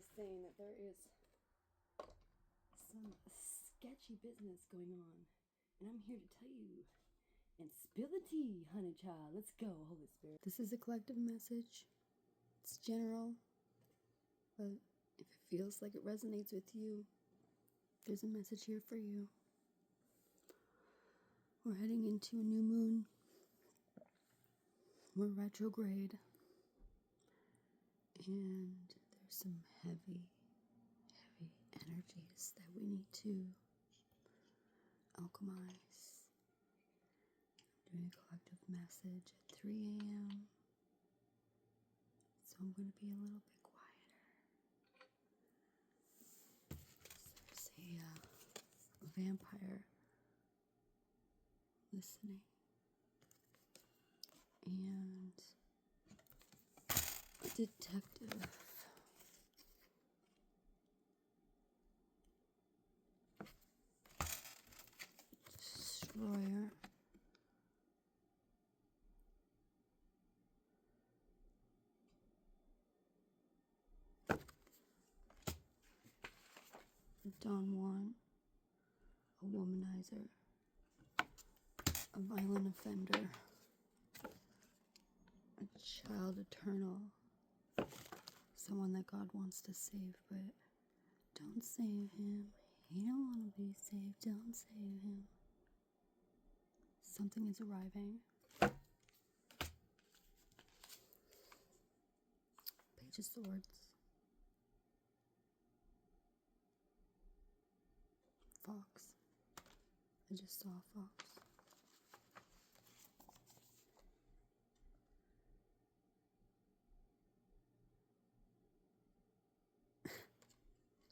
is saying that there is some sketchy business going on. And I'm here to tell you. And spill the tea, honey child. Let's go, Holy Spirit. This is a collective message. It's general. But if it feels like it resonates with you, there's a message here for you. We're heading into a new moon. We're retrograde. And there's some heavy energies that we need to alchemize. I'm doing a collective message at 3 a.m. So I'm going to be a little bit quieter. So there's a vampire listening. And a detective. Destroyer. Don Juan. A womanizer. A violent offender. A child eternal. Someone that God wants to save, but don't save him. He don't want to be saved. Don't save him. Something is arriving. Page of Swords. Fox. I just saw a fox.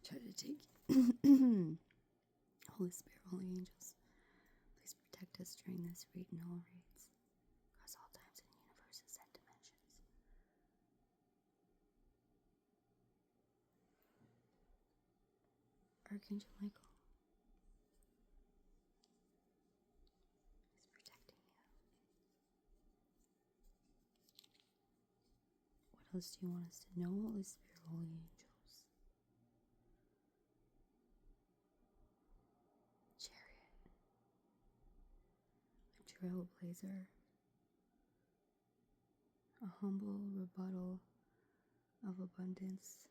Try to take Holy Spirit, Holy Angels, please protect us during this read and all reads, across all times and universes and dimensions. Archangel Michael is protecting you. What else do you want us to know, Holy Spirit, Holy Angels? Trailblazer, a humble rebuttal of abundance,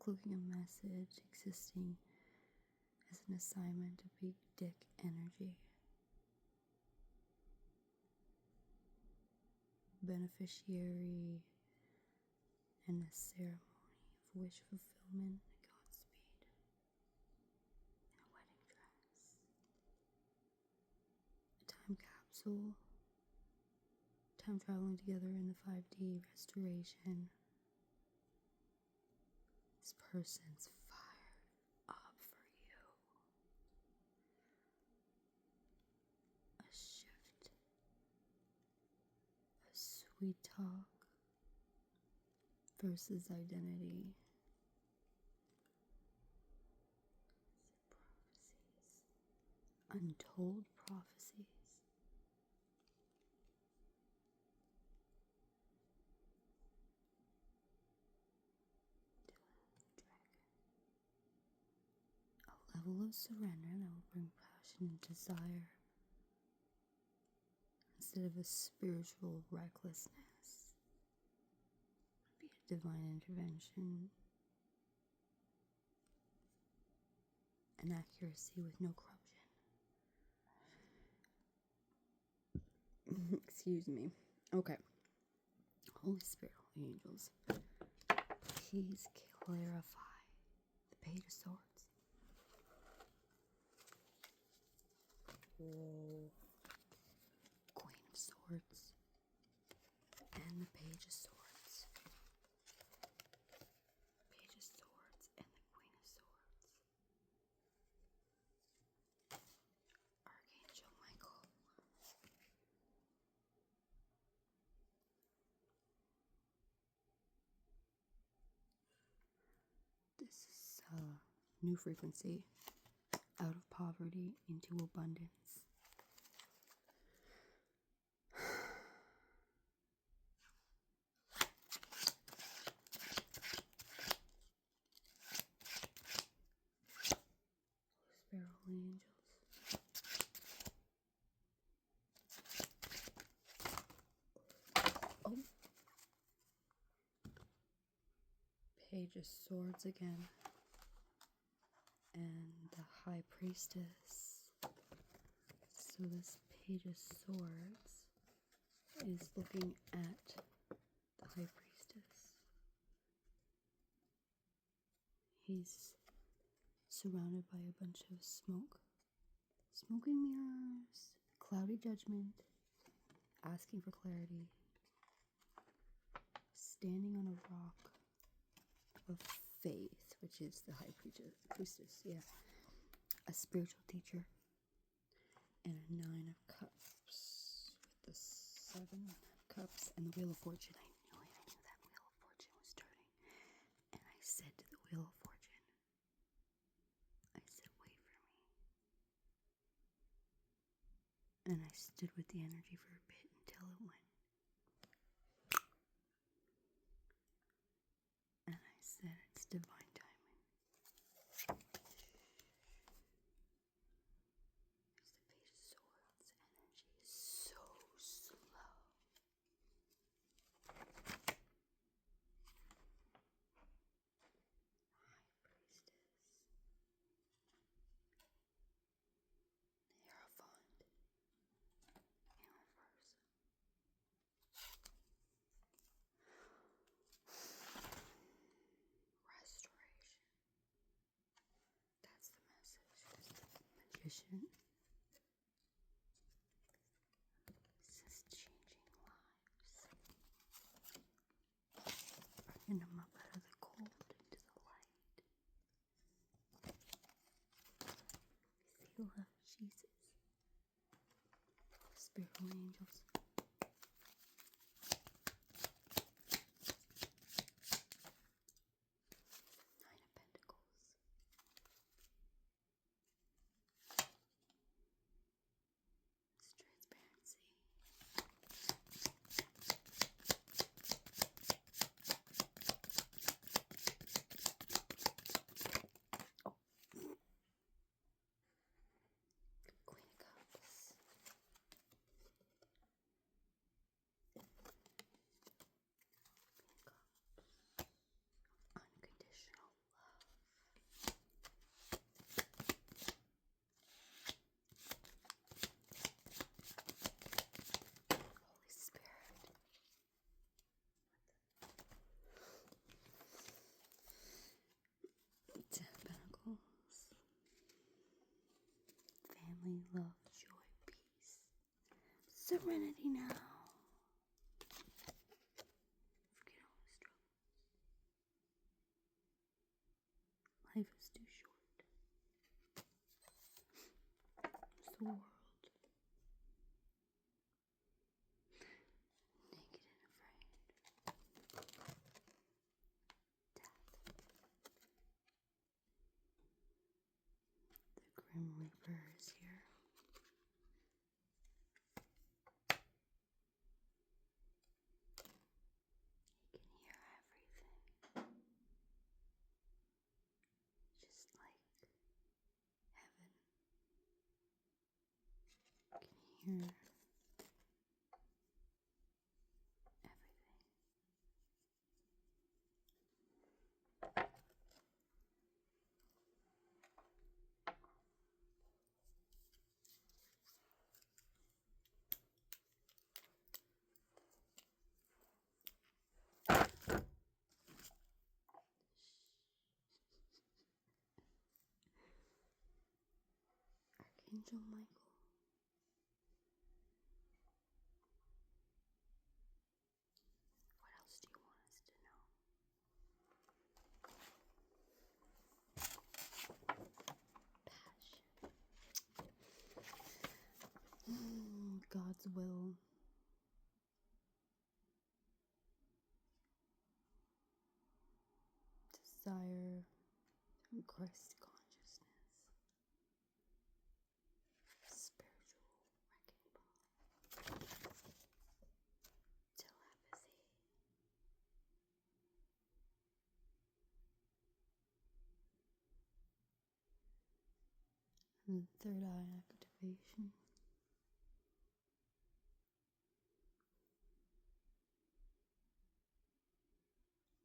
cloaking a message existing as an assignment of big dick energy, beneficiary and a ceremony of wish fulfillment and Godspeed. Time capsule, time traveling together in the 5D restoration. This person's fired up for you. A shift, a sweet talk versus identity. Prophecies, untold prophecies. Level of surrender that will bring passion and desire instead of a spiritual recklessness. It would be a divine intervention, an accuracy with no corruption. Excuse me. Okay. Holy Spirit, Holy Angels, please clarify the Page of Swords. Whoa. Queen of Swords and the Page of Swords. Page of Swords and the Queen of Swords. Archangel Michael. This is a new frequency. Out of poverty into abundance. Page of Swords again. And the High Priestess. So this Page of Swords is looking at the High Priestess. He's surrounded by a bunch of smoke and mirrors, cloudy judgment, asking for clarity, standing on a rock of faith, which is the High Priestess, yeah, a spiritual teacher, and a 9 of Cups with the 7 of Cups and the Wheel of Fortune. I knew that Wheel of Fortune was turning, and I said to the Wheel of Fortune, I said, wait for me. And I stood with the energy for a bit until it went. And I said, it's divine timing. There's the Page of Swords. Energy is so slow. High Priestess. The Hierophant. In reverse. Restoration. That's the message. Magician. This is changing lives. Bringing them up out of the cold into the light. Feel of Jesus. Spiritual angels. Nine of Pentacles. It's transparency. Oh. Queen of Cups. Unconditional love. Holy Spirit. Ten of Pentacles. Family, love, joy, peace. Serenity now. Forget all the struggle. Life is too short. It's the world. Naked and afraid. Death. The Grim Reaper is here. He can hear everything. Just like heaven can hear everything. Archangel Michael. What else do you want us to know? Passion. God's will. Desire through Christ consciousness. Spiritual wrecking ball. Telepathy. And third eye activation.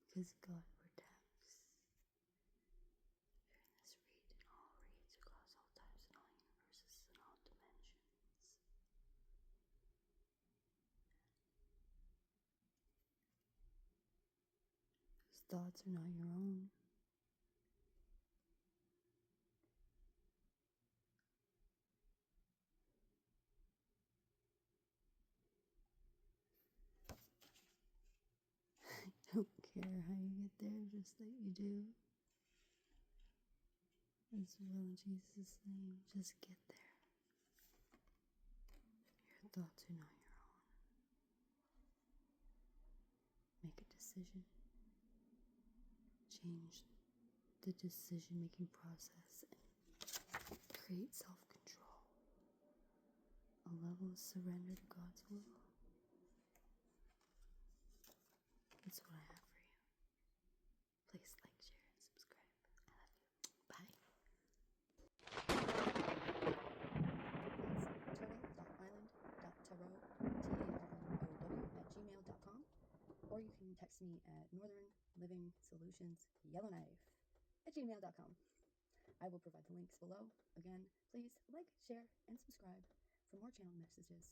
Because God protects. These thoughts are not your own. I don't care how you get there, just that you do. As well in Jesus' name, just get there. Your thoughts are not your own. Make a decision. Change the decision-making process and create self-control. A level of surrender to God's will. That's what I have for you. Please like, share, and subscribe. I love you. Bye. That's turtle.island.tarrow, TARROW, @gmail.com. Or you can text me at Northern Living Solutions Yellowknife @gmail.com. I will provide the links below. Again, please like, share, and subscribe for more channel messages